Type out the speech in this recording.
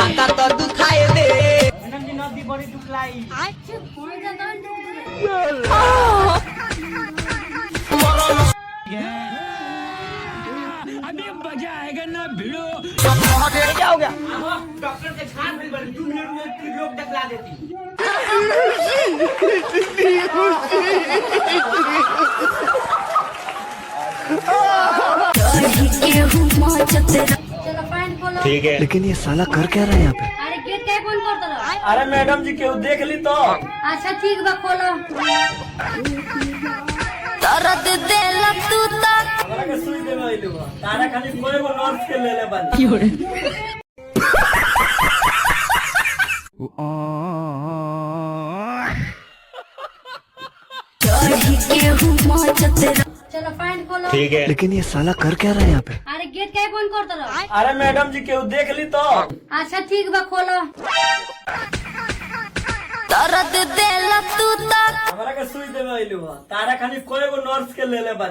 माथा तो दुखाए दे मैडम जी नदी बड़ी दुखलाई क्या हो गया डॉक्टर के छान भी बड़ी 2 मिनट में की लोग दिखला देती चलो पॉइंट बोलो। ठीक है। लेकिन ये साला कर क्या रहा है यहाँ पे? अरे गेट क्या बंद कर दो। अरे मैडम जी केहू देख ली तो अच्छा ठीक बा खोलो। दर्द देला तू तक हमरा के सुई दे आइलू तारा खाली कोई वो नर्स के ले ले बन चलो पॉइंट खोलो। ठीक है। लेकिन ये साला कर क्या रहा है यहाँ पे? अरे गेट क्या बंद कर दो। अरे मैडम जी केहू देख ली तो अच्छा ठीक बा खोलो। दर्द देला तू तक हमरा के सुई दे आइलू तारा खाली कोई वो नर्स के ले ले बन